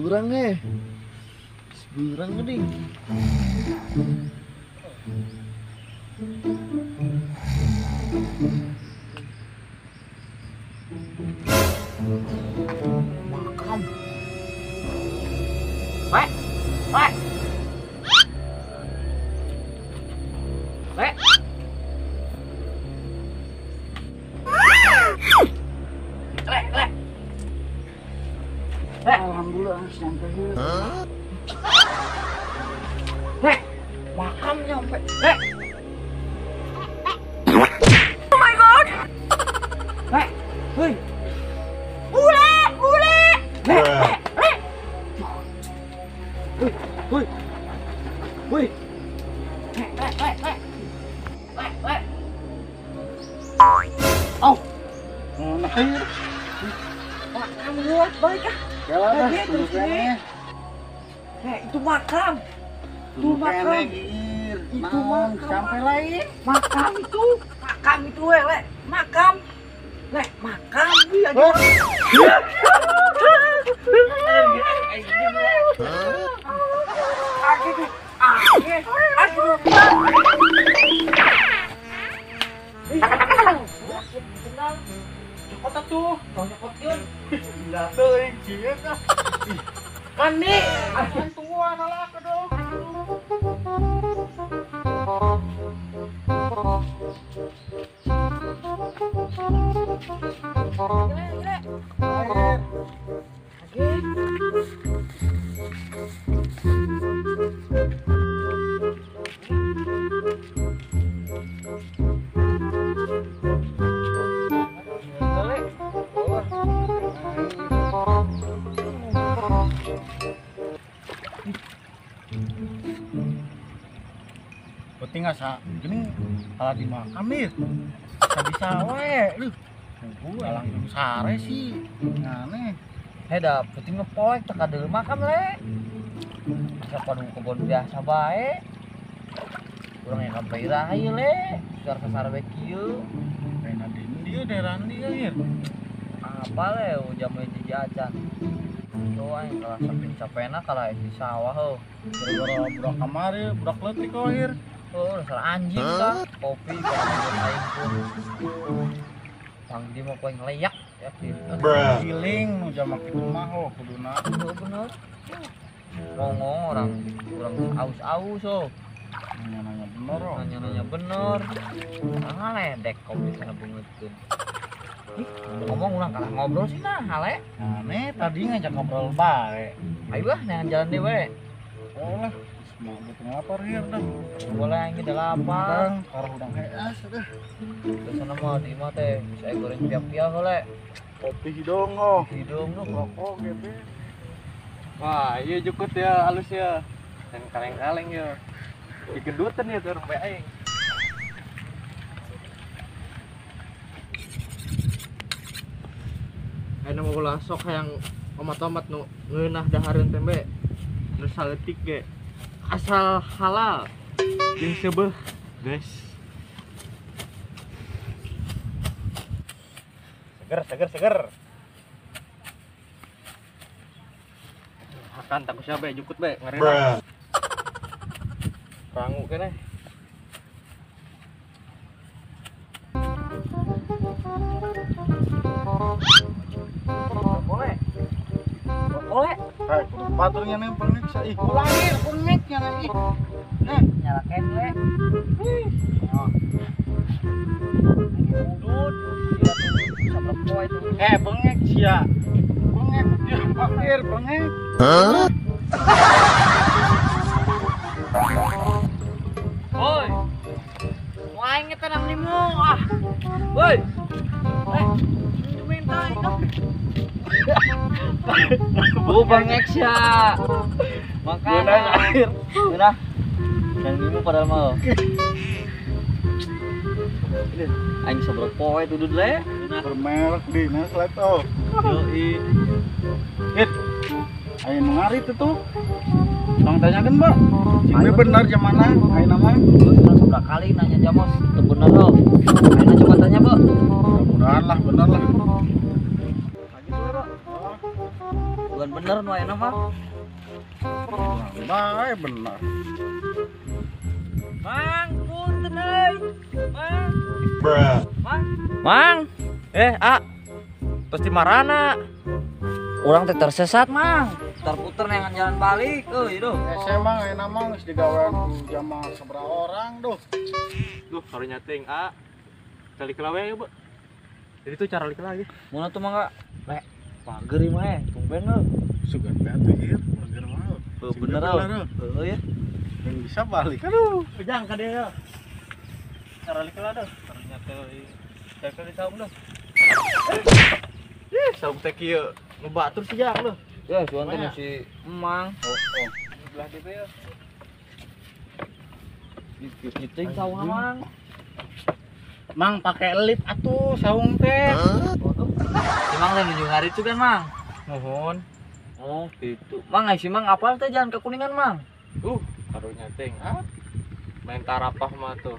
Seberang seberang gede. Makam. Wek. Alhamdulillah sampai here. Makam nyampe. Oh my god. Hei. Bule. Woi. Oh. Nah, air. Makam luas baik ah. Itu makam. Itu makam. Itu makam. Sampai lain. Makam itu. Makam itu le. Makam. Le, makam dia aja. Kota tuh, nyokot yun. Enggak tuh yang jiet ah. Kan nih, asan tua nalak ke dong. Penting asa gini kalau di makam nih bisa wae lu langsung sare sih aneh Dah penting ngepoek tak ada makam le. Siapa dulu kebun biasa bae. Urang yang kampai rahayu le. Sar-sar bae kieu. Rena dia daerah dia hier. Apa le jamu jajan. Tuh aing kalau samping capena kalau di sawah heuh. Gara-gara budak kamari, budak leutik kok hier. Oh, dasar anjing dah. Kopi kalau aing pun. Bang di mau poe ngeleyak ya Giling nu jamak kitu mah oh kuduna. Bener. Ngomong orang aus-aus oh. Nanya bener oh. Nanya bener. Ngaledek kopi sana bungeutkeun. Ngomong ulang kalah ngobrol sih nah hale. Aneh tadi ngajak ngobrol bae. Ayo lah neangan jalan deh we. Boleh. Mau butuh lapar hier dah. Boleh yang kita lapar. Karena udang heas dah. Sana mah di mah teh bisa goreng piak-piak heule. Kopi hidung oh. Hidung nu Rokok gitu. Wah, iya jukut ya, halus ya. Dan kaleng-kaleng ya. Digedutan ya tuh rumah aing. Ayeuna mah ulah sok yang omat-omat nu ngeunah dahareun tembe. Nu saletik ge. Asal halal. Jeung seubeuh, guys. Seger. Akan takut siapa jukut be ngeri. Rangu kene. Boleh. Hai, baturnya nempel nih bisa ih. Ulangir kunyeknya nih. nyalakan we. Bengek sia. Bengek bengek. Ya, pakir bengek. Woi. Wah, ngetan nang limo ah. Woi. Minta itu. Bu bangek sia. Makanan air. Udah. Yang limo padahal mau. Aing seberapa poe tuh dulu le. Bermerek di Neslet oh. Yoi. Hit. Ayo mengarit itu. Bang tanyakan, Mbak. Ini benar jam mana? Ayo nama. Seberapa kali nanya Jamos, itu bener loh. Aina coba tanya, Bu. Mudah-mudahan lah, benar lah. Lagi dulu, bukan bener nu Aina mah. Baik benar. Mang, punten euy. Mang. Mang. Mang, pasti marana. Orang teh tersesat, Mang. Terputer nengan jalan balik, itu. Saya mah ayo nama geus digawean ku jamaah seberapa orang duh. Duh, harus nyating kali kelawe ya, Bu. Jadi tuh cara lik lagi. Mun atuh mangga? Lek, pager ieu mah tumben lo. Sugan batu ieu, pager mah. Bener lo. Heeh ya. Yang bisa balik. Aduh. Pejang ka dia. Cara lik lah dah. Ternyata teh di saung dah. Saung teh kieu nu batur sih jang lo. Ya, cuman teh si Emang. Oh. Belah dia ya. Diting saung Mang. Mang pakai lip atuh saung teh. Si Mang teh nuju ngarit juga kan, Mang. Mohon. Oh, gitu. Mang, si Mang apal teh jalan ke Kuningan, Mang? Harus nyating main tarapah mah tuh.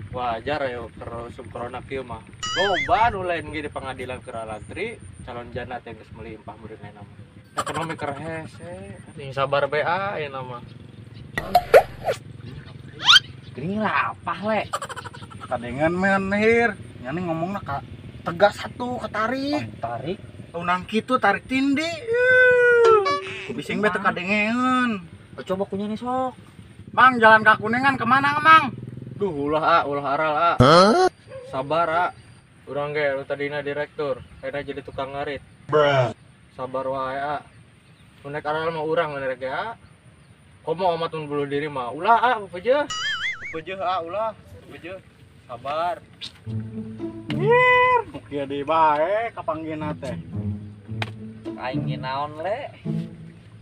Wajar ya terus sempurna kieu mah. Loba nu lain ge di pengadilan keralantri calon jana teh geus melimpah muridna nama. Ekonomi keur hese, sing sabar bae aya nama. Gering rapah le. Kadengan menir. Nyani ngomongna ka tegas satu ketarik. Tarik. Unang kitu tarik tindi. Bising bete kadengeun. Coba kunya nih sok. Mang jalan ke Kuningan kemana Mang? Duh ulah aral sabar urang ge nu tadina direktur ayeuna jadi tukang ngarit. Sabar wae mun naik aral mah urang bener ge komo amat mun bulu diri mah ulah peujeuh ulah peujeuh sabar. Mukia di bae kapanggihna teh. Aing ge naon le?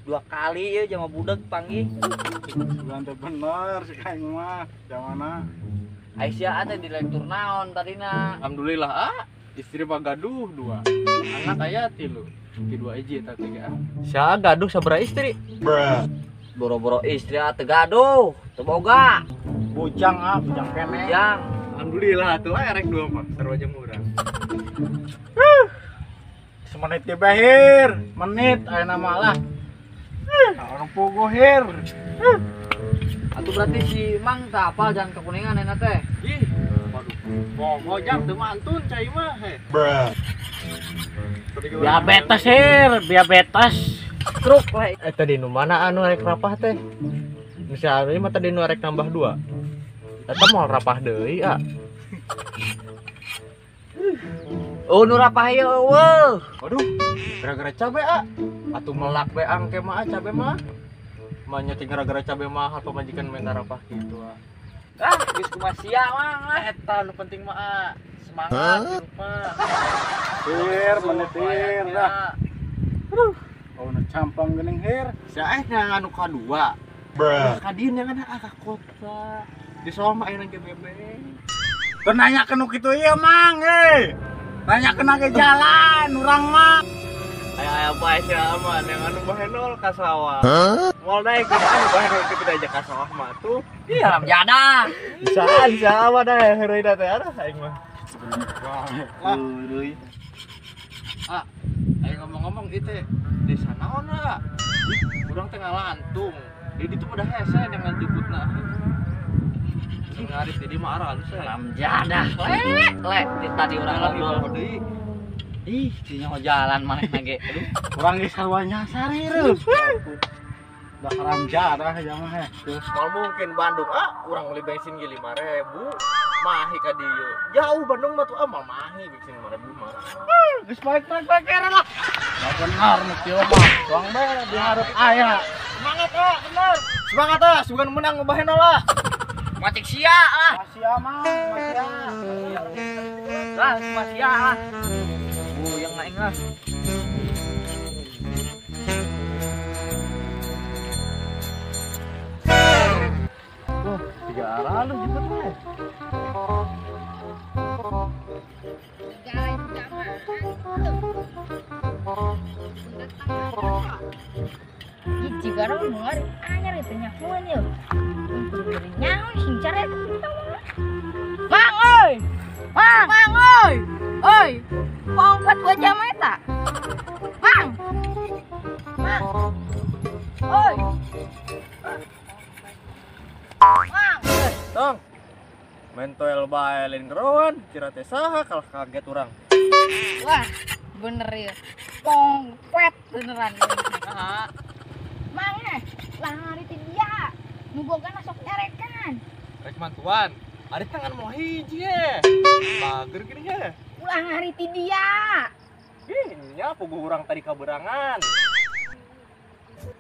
2 kali ya sama budak panggih. Bukan teh bener si kaing mah. Jamana? Aisyah teh direktur naon tadina? Alhamdulillah istri mah gaduh 2 anak aya 3 ki 2 hiji eta teh sia gaduh sabaraha istri. Boro-boro istri teh gaduh, teu boga. Bujang bujang kene. Yang Alhamdulillah tuh erek 2 mah sarua jeung urang. Semenit ge bahir, menit aya nama lah. Orang pogo hir. atuh berarti si Mang teh apal jalan ke Kuningan enak teh. Ih, waduh. Mojang teu mantun cai mah he. Diabetes hir, diabetes. Truk le. Tadi nu mana anu rek rapah teh? Misalnya mah tadi nu rek nambah 2. Eta moal rapah deui Oh nu rapah ieu eueuh. Waduh, gara-gara cabe atuh melak be angke mah cabe mah. Mah nyeting gara-gara cabe mah atau majikan main rapah gitu Geus kumaha sia Mang lah. Eta nu penting mah semangat hidup mah. Hir, menit hir dah. Oh, nu campang geuning hir. Saeh anu kadua. Kadieun yang ada ka kota. Di soal mah aya GBB. Teu nanya ke nu kitu ieu Mang, nanya kena ke jalan, urang mah. Aya bae sia mah yang anu bahenol ka sawah. Moal daek anu bahenol kitu aja ka sawah mah tuh. Ih alam jadah. Bisaan sama dah heroina teh aing mah. Euy. Ayo ngomong-ngomong itu desa naon urang teh ngalantung. Di ditu pada hese dengan jebutna. Ngarit di mah aran Alam jadah. Le, tadi urang ngobrol. Ih, Ih, nya jalan maneh ge. Aduh. Urang geus sarua nyasar hir. udah karamja dah ya mah. Terus mal mungkin Bandung urang beli bensin ge 5.000. Mahi ka dieu. Jauh Bandung mah tuh mal mahi bensin 5.000 mah. Geus balik era lah. Da benar nu kieu mah. Tuang bae dihareup aya. Semangat bener. Semangat sugan menang ngebaheun lah. Macik sia Masih aman, masih Lah, masih lah. Yang naik lah. Oh, 3 arah lu jemput we. Jika orang dengar anyar itu nyakuan yuk. Nyawa sing cara itu. Mang oi. Mang oi. Oi. Pongkat wajah mata. Mang. Oi. Mang. Tong. Mentoel bae lain geroan, kira teh saha kalah kaget urang. Wah, bener ya. Pongpet beneran. Mang lah ngaritin dia. Nubogan sok nyarekan. Rek mantuan, ari tangan mau hiji ye. Bager gini ye. Ulah ngaritin dia. Ih, nya puguh urang tadi kaberangan.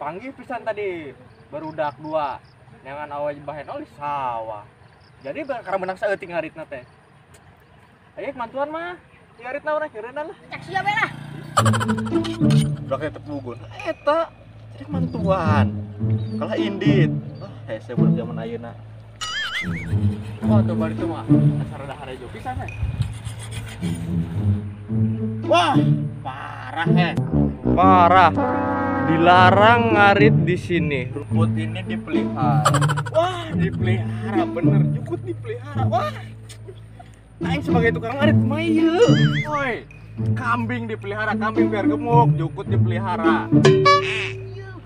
Panggih pisan tadi, barudak 2. Nyangan awaj bahen oli sawah. Jadi karena menang saeutik ngaritna teh. Ayo mantuan mah, ngaritna urang keureunna lah. Cak sia bae lah. Udah kayak tepugun. Eta jadi mantuan. Kalah indit. Hese buat zaman ayeuna. Oh, tuh balik tuh mah. Acara dah harejo pisan we. Wah, parah Parah. Dilarang ngarit di sini. Rumput ini dipelihara. Wah, dipelihara bener. Jukut dipelihara. Wah. Aing sebagai tukang ngarit mah ieu. Woi. Kambing dipelihara, kambing biar gemuk, jukut dipelihara.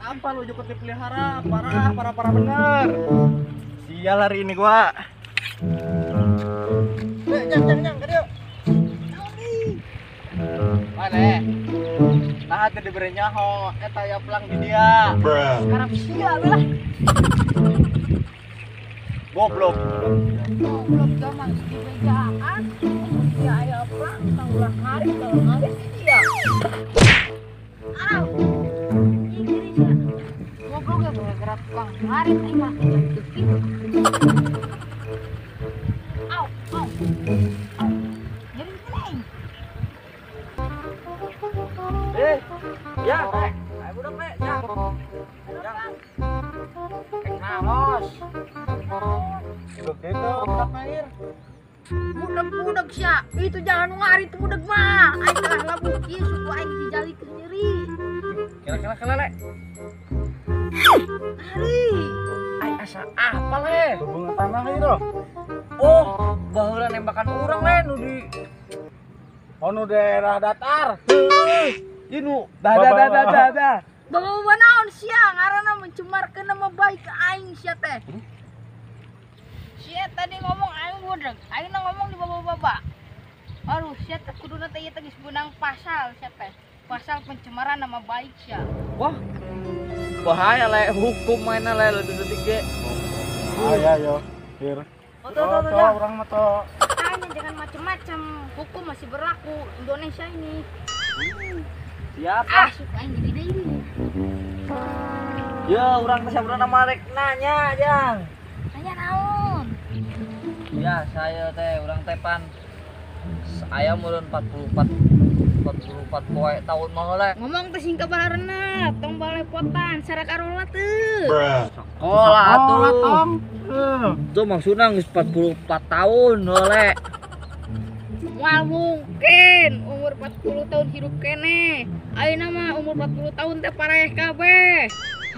Apa lu jukut dipelihara? Parah bener. Sial hari ini gua. Jang, ke dia. Mana? Nah, teh diberi nyaho, eta ya pelang di dia. Sekarang sia bae lah. Goblok. Goblok gaman di begaan. Dia aya pelang tang ulah ngarit kalau ngarit dia. Aw. Ini dia. Goblok ya gerak tukang ngarit aing mah. Aw. Jadi kene. Ya, ayo budak le, jang. Nalos. Begitu budak air. Budak sia. Itu jangan ngarit budak mah. Aing teh labu ieu suku aing dijali ke sendiri. Kira-kira le. Hari. Ai asa apa le? Hubungan tanah itu. Oh, baheula nembakan urang le nu di Ono daerah datar. Inu Dah. Bawa naon sia ngaranna mencemarkeun nama baik aing sia teh. Sia tadi ngomong aing budak, aing ngomong di baba-baba. Aduh, sia teh kuduna teh ieu teh geus beunang pasal sia teh. Pasal pencemaran nama baik sia. wah. Bahaya le, hukum mainnya le detik ge. Ayo. Hir. Tuh, Orang mah tuh. makanya jangan macam-macam. Hukum masih berlaku Indonesia ini. Siapa? Suka aing gede ini. Ya, urang teh sabrana marek nanya, Jang. Tanya naon? Ya, saya teh urang teh pan saya mulun 44 poe tahun mah le. Ngomong teh sing kabalarna, tong balepotan sarak arola teu. Sekolah atuh. Tong. Itu maksudnya geus 44 tahun le. Moal mungkin umur 40 tahun hidup kene. Ayeuna mah umur 40 tahun teh pareh kabeh.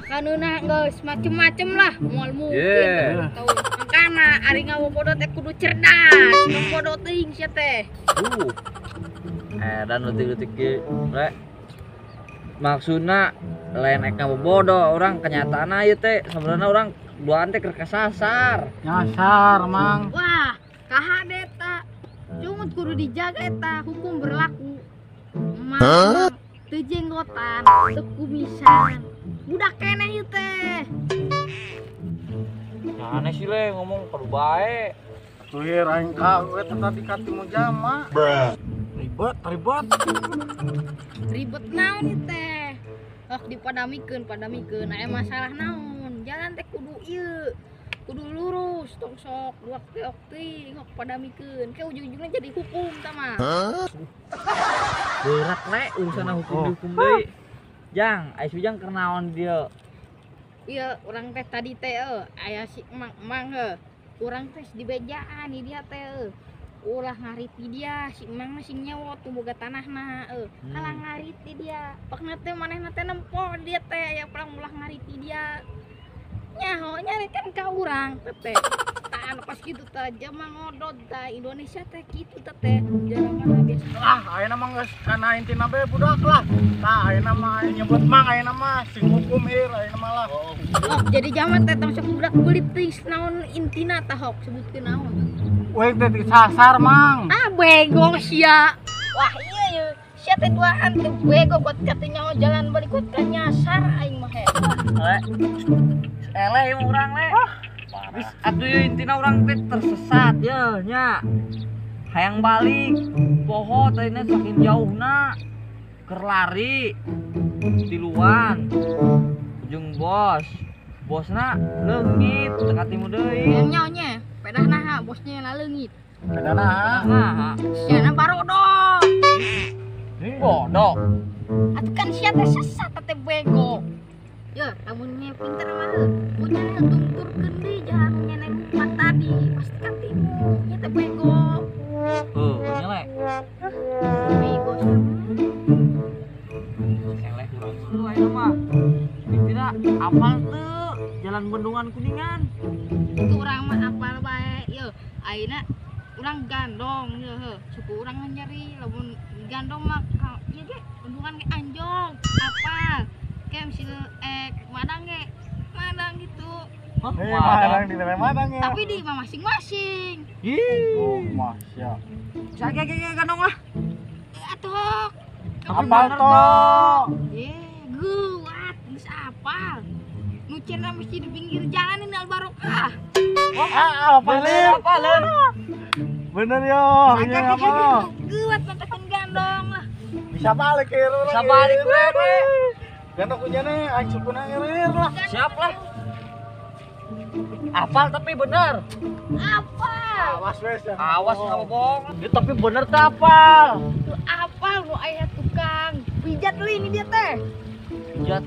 Kaneuna geus macem-macem lah, moal mungkin Yeah. tahun. Makana ari ngabobodo teh kudu cerdas, bodoh teuing sia teh. Dan detik-detik ge le. Maksudna lain ek ngabobodo, orang kenyataan ieu teh sebenarnya orang duaan teh keur kasasar. Nyasar, Mang. Wah, kahade eta. Cuma kudu dijaga eta, hukum berlaku. Mang teu jenggotan, teu kumisan. budak keneh ieu teh. Nah, aneh sih le ngomong kudu bae. Tuh hier aing kaget tadi katimu jama. Ribet. Ribet naon ieu teh? Dipadamikeun aya masalah naon? Jalan teh kudu ieu. Kudu lurus, tong sok waktu ngok padamikeun. Ke ujung-ujungna jadi hukum tah mah. Berat le urusan hukum deui. Jang, ais ujang keur naon dieu? Iya, urang teh tadi teh aya si emang urang teh di bejaan di dia teh ulah ngariti dia si emang mah sing nyewa tuh boga tanahna kalah ngariti dia pakna teh manehna teh nempo dia teh aya perang ulah ngariti dia nyaho nyarikan ka urang teh taan pas kitu teh jama ngodot teh Indonesia teh kitu teh jalan biasa Ayeuna mah geus kana intina bae budak lah. Tah ayeuna mah nyebut mang ayeuna mah sing hukum hier ayeuna mah lah. Jadi jaman teh tong sok budak kulit teh naon intina tah hok sebutkeun naon. Weh teh disasar mang. Bego sia. Wah iya ya. Sia teh duaan teh bego buat katanya jalan balik buat ka nyasar aing mah he. Ele yang urang le. Bis atuh ieu intina urang teh tersesat ye nya. Hayang balik. Poho teh saking jauhna. Keur lari. Tiluan. Jeung bosna leungit teu katimu deui. Nyonya, pedahna bosnya leungit. Pedana. Siana barodok. Bodoh. Atuh kan sia teh sesat teh bego. Ya, lamunnya pinter mah punya tungturkeun deui jalan nyeneng empat tadi pasti katimu nya teh bego. Nya le. Bego sia. Eleh urang seru ayeuna mah. Intina apal teu jalan Bendungan Kuningan. Itu urang mah apal bae. Yo, ayeuna urang gandong ye heuh. Suku urang nyari lamun gandong mah ieu ge Bendungan ge anjong. Apal? Kayak misalnya madang ge. Madang gitu. Madang di madang ya. Tapi di masing-masing. Oh, masya. Sage gandong lah. Atuh. Apal toh. Guat, geus apal. Nu cenah mesti di pinggir jalan ini Albarokah. Apalin. Bener yo, nya mah. Guat matakeun gandong lah. Bisa balik hier urang. Bisa balik we. Gandong punya nih, aing sukuna hier lah. Siap lah. Apal tapi bener. Apal. Awas wes ya. Awas nggak bohong. Dia tapi bener teh apal. Tuh apal nu aya tukang pijat deui ini dia teh. Pijat.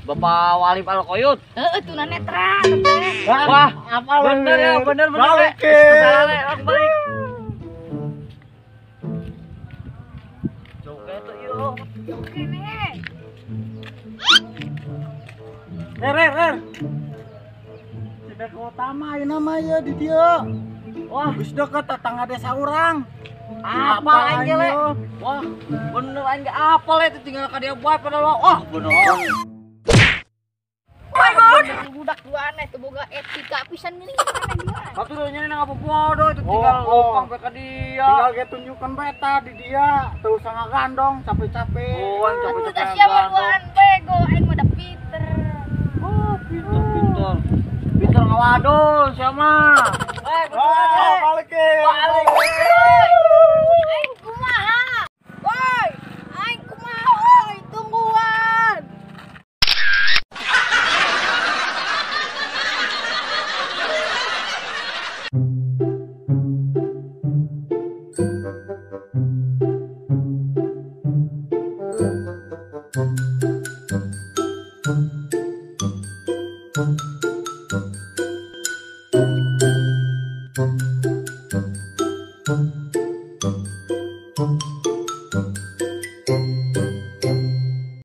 Bapak Wali Alkoyut. Heeh, teu netra teh. Wah, Apal bener ya, bener. Balik. Salah langsung balik. Jauh kayak tuh yuk. Kene. Rer. Cedek utama ayeuna mah ya di dia. Wah, geus deket tetangga desa urang. Apal aing ge le. Wah, bener aing ge apal itu tinggal ka dia bae padahal wah bener. Budak dua aneh teu boga etika pisan geuning aneh dia. Atuh nya nang apa bodoh itu tinggal lopang ka dia. Tinggal ge tunjukkeun beta di dia, teu usah ngagandong capek-capek. Oh, Atuh teh siapa duaan bego aing mah da pinter. Oh, pinter. Pinter ngawadol siapa? Balik. Aing kumaha? Woi, aing kumaha woi, tungguan. Thank you.